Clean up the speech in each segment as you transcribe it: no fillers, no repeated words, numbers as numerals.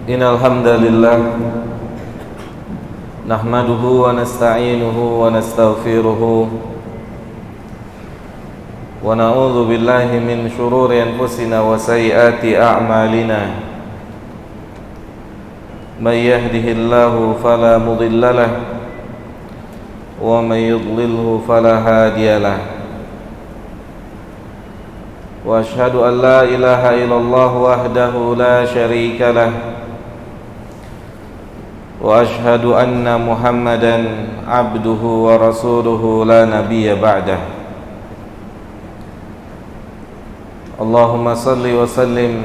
Innal hamdalillah nahmaduhu wa nasta'inuhu wa nastaghfiruhu wa na'udzu billahi min shururi anfusina wa sayyiati a'malina. May yahdihillahu fala mudilla lahu wa may yudlilhu fala hadiya lahu. Wa ashhadu an la ilaha illallah wahdahu la syarika lahu wa ashhadu anna Muhammadan abduhu wa rasuluhu la nabiyya ba'dah. Allahumma salli wa sallim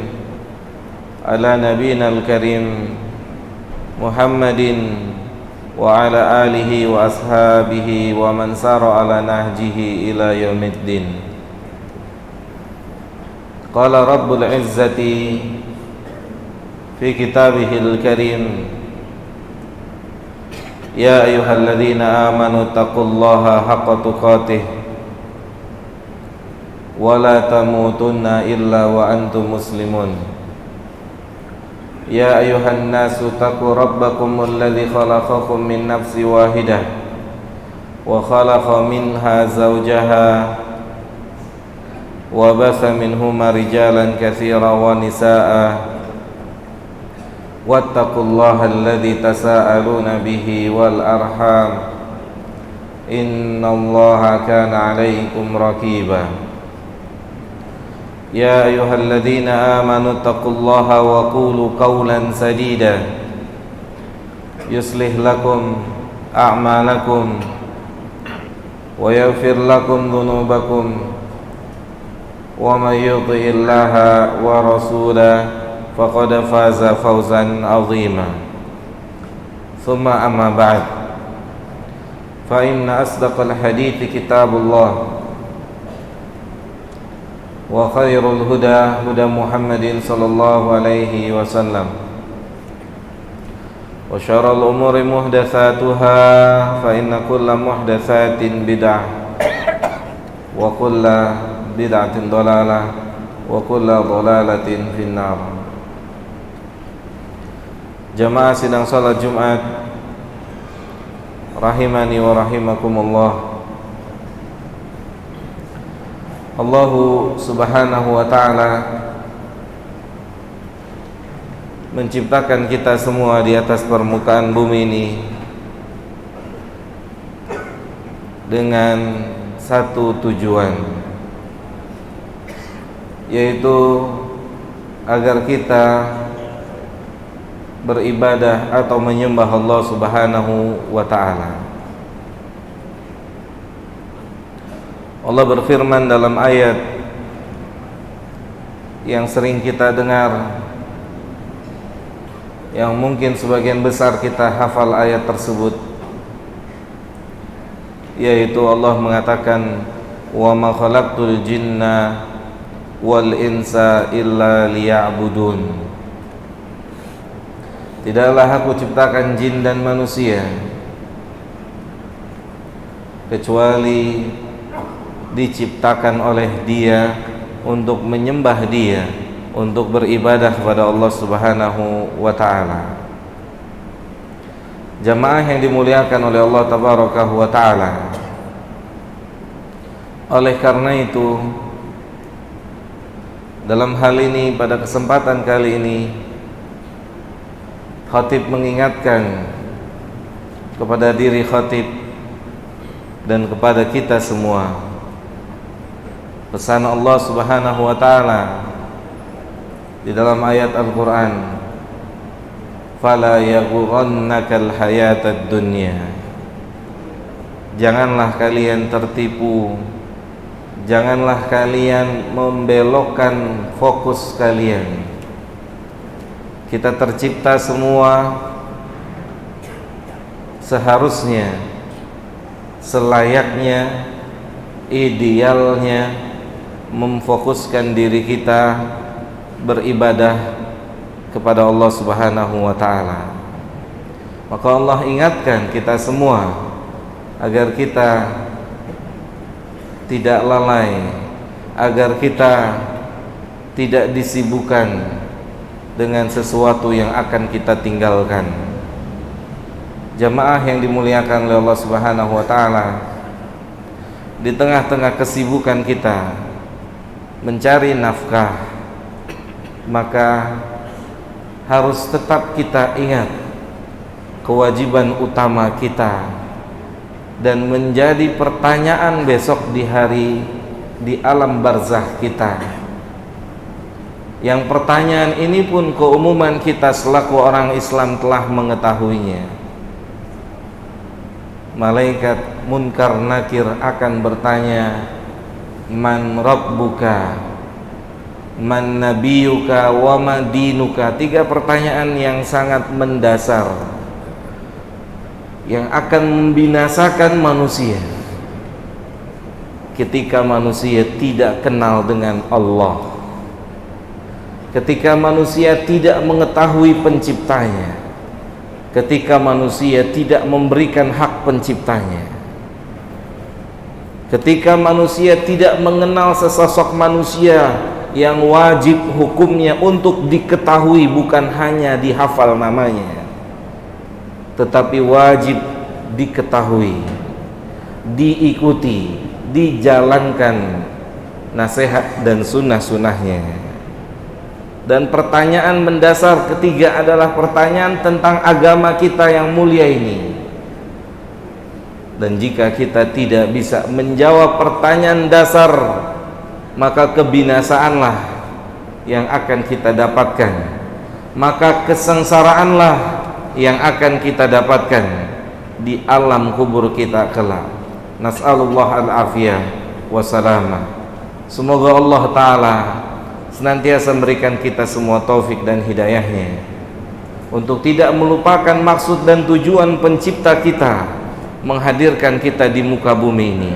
ala nabiyyina al-karim Muhammadin wa ala alihi wa ashabihi wa man sara ala nahjihi ila yaumiddin. Qala rabbul izzati fi kitabihil karim, ya ayyuhalladzina amanu taqullaha haqqa tuqatih wa la tamutunna illa wa antum muslimun. Ya ayyuhan nasu taqu rabbakumul ladzi khalaqakum min nafsin wahidah wa khalaqa minha zawjaha wa batha minhuma rijalan katsiran wa nisaa'a wattaqullaha alladzi tasaaluna bihi wal arham innallaha kana 'alaikum raqiba. Ya ayyuhalladzina amanu taqullaha wa qulu qawlan sadida yuslih lakum a'malakum wa yaghfir lakum dhunubakum wa may yuti'illaha wa rasulahu faqad faza fawzan 'azima. Thumma amma ba'd, fa inna asdaqal hadithi kitabullah wa khairul huda huda Muhammadin sallallahu alaihi wasallam wa syarrul umuri muhdatsatuha fa inna kulla muhdatsatin bid'ah wa kulla bid'atin dhalalah wa kulla dhalalatin finnar. Jamaah sidang salat Jumat rahimani wa rahimakumullah. Allah subhanahu wa ta'ala menciptakan kita semua di atas permukaan bumi ini dengan satu tujuan, yaitu agar kita beribadah atau menyembah Allah subhanahu wa ta'ala. Allah berfirman dalam ayat yang sering kita dengar, yang mungkin sebagian besar kita hafal ayat tersebut, yaitu Allah mengatakan, wa ma khalaqtul jinna wal insa illa liya'budun. Tidaklah aku ciptakan jin dan manusia kecuali diciptakan oleh Dia untuk menyembah Dia, untuk beribadah kepada Allah subhanahu wa ta'ala. Jamaah yang dimuliakan oleh Allah tabaraka wa ta'ala, oleh karena itu dalam hal ini, pada kesempatan kali ini, khatib mengingatkan kepada diri khatib dan kepada kita semua pesan Allah subhanahu wa ta'ala di dalam ayat Al-Quran, fala yaghurrannakal hayatad dunya. Janganlah kalian tertipu, janganlah kalian membelokkan fokus kalian. Kita tercipta semua seharusnya, selayaknya, idealnya memfokuskan diri kita beribadah kepada Allah subhanahu wa ta'ala. Maka Allah ingatkan kita semua agar kita tidak lalai, agar kita tidak disibukkan dengan sesuatu yang akan kita tinggalkan. Jamaah yang dimuliakan oleh Allah Subhanahu wa taala, di tengah-tengah kesibukan kita mencari nafkah, maka harus tetap kita ingat kewajiban utama kita, dan menjadi pertanyaan besok di alam barzakh kita. Yang pertanyaan ini pun keumuman kita selaku orang Islam telah mengetahuinya. Malaikat munkar nakir akan bertanya, man rabbuka, man nabiyuka, wa ma dinuka. 3 pertanyaan yang sangat mendasar, yang akan membinasakan manusia ketika manusia tidak kenal dengan Allah, ketika manusia tidak mengetahui penciptanya, ketika manusia tidak memberikan hak penciptanya, ketika manusia tidak mengenal sesosok manusia yang wajib hukumnya untuk diketahui, bukan hanya dihafal namanya, tetapi wajib diketahui, diikuti, dijalankan nasihat dan sunnah-sunnahnya. Dan pertanyaan mendasar ketiga adalah pertanyaan tentang agama kita yang mulia ini. Dan jika kita tidak bisa menjawab pertanyaan dasar, maka kebinasaanlah yang akan kita dapatkan, maka kesengsaraanlah yang akan kita dapatkan di alam kubur kita kelak. Nas'alullah al-afiyah wassalamah. Semoga Allah Ta'ala senantiasa memberikan kita semua taufik dan hidayahnya untuk tidak melupakan maksud dan tujuan pencipta kita menghadirkan kita di muka bumi ini,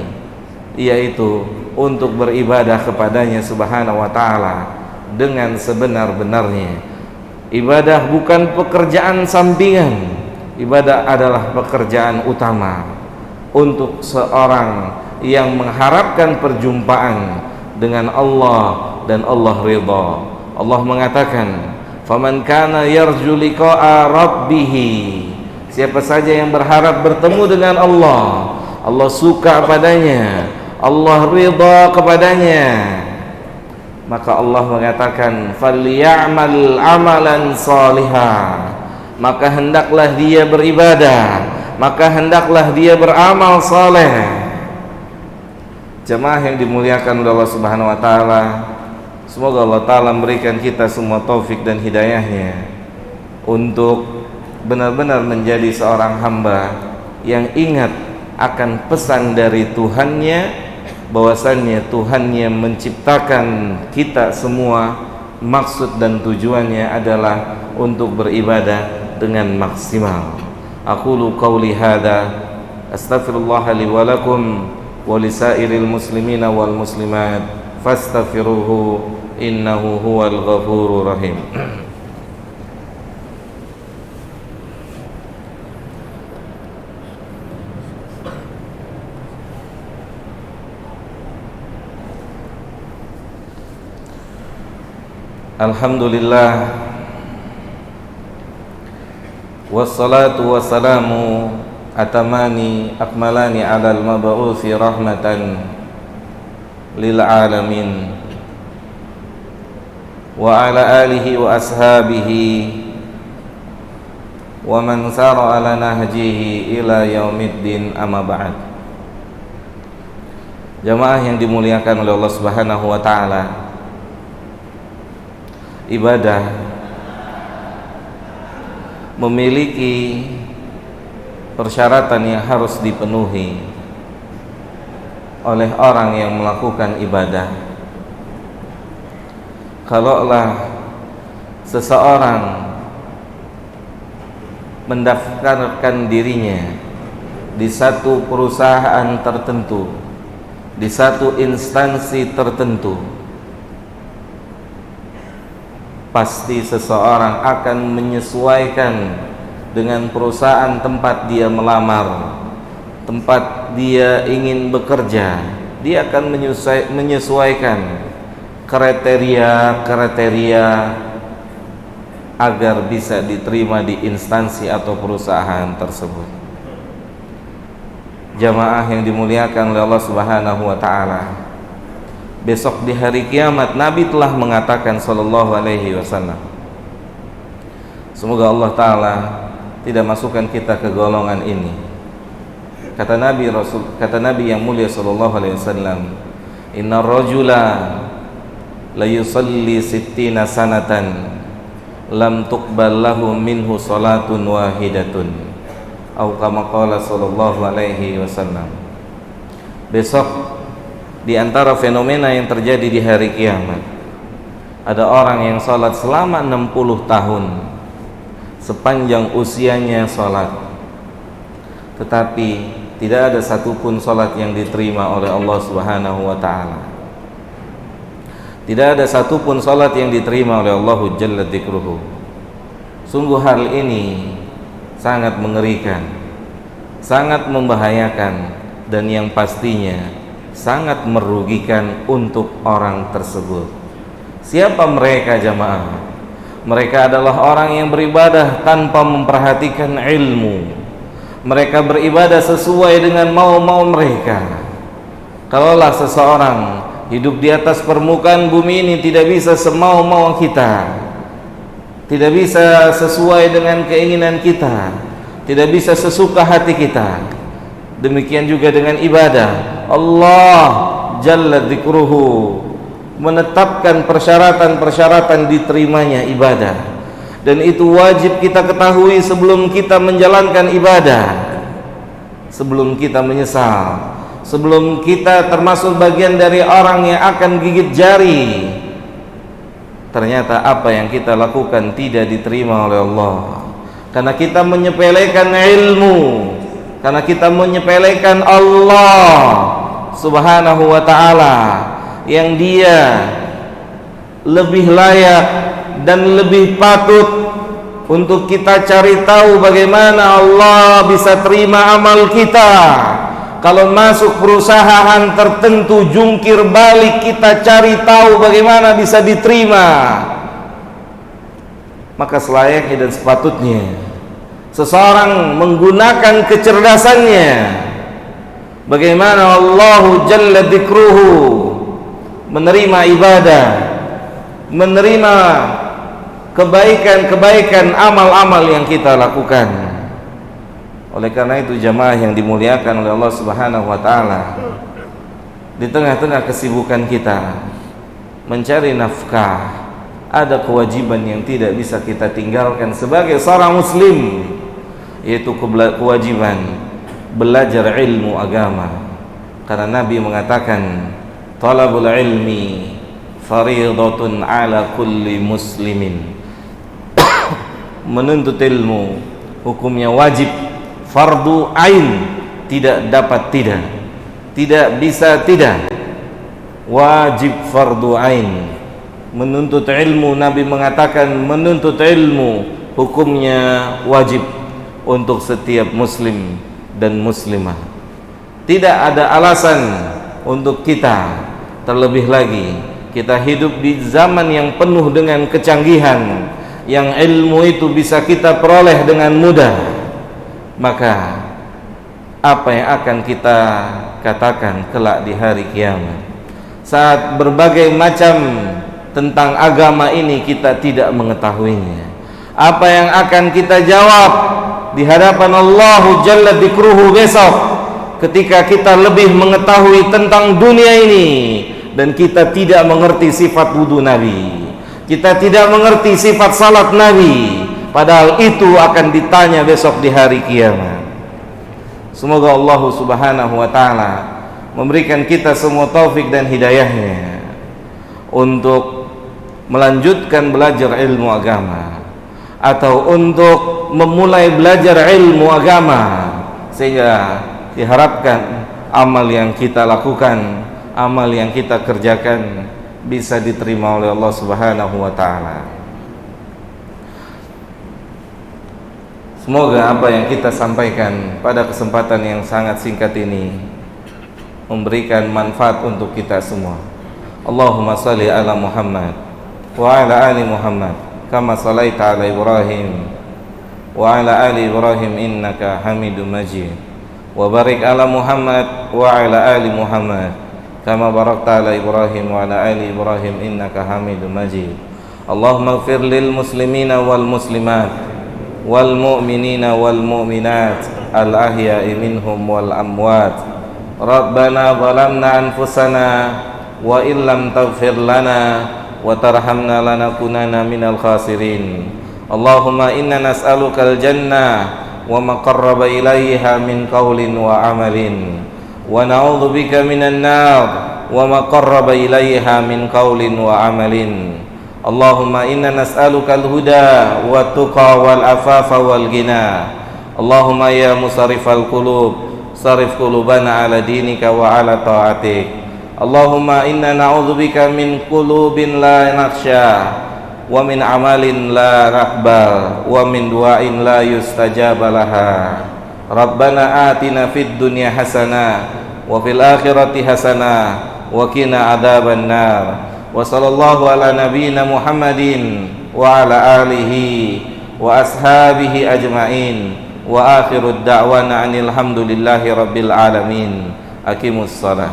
yaitu untuk beribadah kepadanya Subhanahu wa ta'ala dengan sebenar-benarnya. Ibadah bukan pekerjaan sampingan, ibadah adalah pekerjaan utama untuk seorang yang mengharapkan perjumpaan dengan Allah dan Allah ridha. Allah mengatakan, faman kana yarju liqa'a rabbih, siapa saja yang berharap bertemu dengan Allah, Allah suka padanya, Allah ridha kepadanya, maka Allah mengatakan, falyamal amalan salihah, maka hendaklah dia beribadah, maka hendaklah dia beramal saleh. Jemaah yang dimuliakan oleh Allah Subhanahu wa taala, semoga Allah Ta'ala memberikan kita semua taufik dan hidayahnya untuk benar-benar menjadi seorang hamba yang ingat akan pesan dari Tuhannya, bahwasannya Tuhannya menciptakan kita semua, maksud dan tujuannya adalah untuk beribadah dengan maksimal. Aqulu qawli hadza astaghfirullah li wa lakum wa lisairil muslimina wal muslimat fastaghfiruhu innahu huwal ghafurur rahim. Alhamdulillah, wassalatu wassalamu atamani akmalani alal mab'uthi rahmatan lil alamin wa ala alihi wa ashabihi wa man sara ala nahjihi ila yaumiddin, amma ba'd. Jamaah yang dimuliakan oleh Allah Subhanahu wa taala, ibadah memiliki persyaratan yang harus dipenuhi oleh orang yang melakukan ibadah. Kalaulah seseorang mendaftarkan dirinya di satu perusahaan tertentu, di satu instansi tertentu, pasti seseorang akan menyesuaikan dengan perusahaan tempat dia melamar, tempat dia ingin bekerja. Dia akan menyesuaikan kriteria agar bisa diterima di instansi atau perusahaan tersebut. Jamaah yang dimuliakan oleh Allah Subhanahu wa taala, besok di hari kiamat Nabi telah mengatakan sallallahu alaihi wasallam, semoga Allah taala tidak masukkan kita ke golongan ini. Kata Nabi yang mulia sallallahu alaihi wasallam, innar rajula la yusalli sittina sanatan lam tuqbal lahu minhu salatun wahidatun, atau kama qala sallallahu alaihi wasallam. Besok di antara fenomena yang terjadi di hari kiamat, ada orang yang salat selama 60 tahun, sepanjang usianya salat, tetapi tidak ada satupun salat yang diterima oleh Allah Subhanahu wa ta'ala. Tidak ada satupun salat yang diterima oleh Allah Jalla Dzikruhu. Sungguh hal ini sangat mengerikan, sangat membahayakan, dan yang pastinya sangat merugikan untuk orang tersebut. Siapa mereka jamaah? Mereka adalah orang yang beribadah tanpa memperhatikan ilmu. Mereka beribadah sesuai dengan mau-mau mereka. Kalaulah seseorang hidup di atas permukaan bumi ini tidak bisa semau-mau kita, tidak bisa sesuai dengan keinginan kita, tidak bisa sesuka hati kita, demikian juga dengan ibadah. Allah Jalla Dzikruhu menetapkan persyaratan-persyaratan diterimanya ibadah, dan itu wajib kita ketahui sebelum kita menjalankan ibadah, sebelum kita menyesal, sebelum kita termasuk bagian dari orang yang akan gigit jari. Ternyata apa yang kita lakukan tidak diterima oleh Allah, karena kita menyepelekan ilmu, karena kita menyepelekan Allah Subhanahu wa ta'ala, yang Dia lebih layak dan lebih patut untuk kita cari tahu bagaimana Allah bisa terima amal kita. Kalau masuk perusahaan tertentu, jungkir balik kita cari tahu bagaimana bisa diterima. Maka selayaknya dan sepatutnya seseorang menggunakan kecerdasannya, bagaimana Allah Jalla Dzikruhu menerima ibadah, menerima kebaikan-kebaikan amal-amal yang kita lakukan. Oleh karena itu jamaah yang dimuliakan oleh Allah Subhanahu wa ta'ala, di tengah-tengah kesibukan kita mencari nafkah, ada kewajiban yang tidak bisa kita tinggalkan sebagai seorang muslim, yaitu kewajiban belajar ilmu agama. Karena Nabi mengatakan, talabul ilmi fariidatun ala kulli muslimin. Menuntut ilmu hukumnya wajib, fardu ain, tidak dapat tidak bisa tidak, wajib fardu ain. Menuntut ilmu, Nabi mengatakan menuntut ilmu hukumnya wajib untuk setiap muslim dan muslimah. Tidak ada alasan untuk kita, terlebih lagi kita hidup di zaman yang penuh dengan kecanggihan, yang ilmu itu bisa kita peroleh dengan mudah. Maka apa yang akan kita katakan kelak di hari kiamat, saat berbagai macam tentang agama ini kita tidak mengetahuinya? Apa yang akan kita jawab di hadapan Allah Jalla Dzikruhu besok, ketika kita lebih mengetahui tentang dunia ini dan kita tidak mengerti sifat wudu Nabi, kita tidak mengerti sifat salat Nabi, padahal itu akan ditanya besok di hari kiamat. Semoga Allah Subhanahu wa ta'ala memberikan kita semua taufik dan hidayahnya untuk melanjutkan belajar ilmu agama, atau untuk memulai belajar ilmu agama, sehingga diharapkan amal yang kita lakukan, amal yang kita kerjakan bisa diterima oleh Allah Subhanahu wa ta'ala. Semoga apa yang kita sampaikan pada kesempatan yang sangat singkat ini memberikan manfaat untuk kita semua. Allahumma salli ala Muhammad wa ala ali Muhammad كما صليت على إبراهيم وعلى آل إبراهيم إنك حميد مجيد وبارك على محمد وعلى آل محمد كما باركت على إبراهيم وعلى آل إبراهيم إنك حميد مجيد اللهم اغفر للمسلمين والمسلمات والمؤمنين والمؤمنات الأحياء منهم والأموات ربنا ظلمنا أنفسنا وإن لم تغفر لنا وترحمنا لنكونن من الخاسرين اللهم إنا نسألك الجنة وما قرب إليها من قول وعمل ونعوذ بك من النار وما قرب إليها من قول وعمل اللهم إنا نسألك الهدى والتقى والعفاف والغنى اللهم يا مصرف القلوب صرف قلوبنا على دينك وعلى طاعتك اللهم إنا نعوذ بك من قلوب لا نخشى ومن عمل لا نقبل ومن دعاء لا يستجاب لها ربنا آتنا في الدنيا حسنة وفي الآخرة حسنة وقنا عذاب النار وصلى الله على نبينا محمد وعلى آله وأصحابه أجمعين وآخر الدعوانا أن الحمد لله رب العالمين أقيموا الصلاة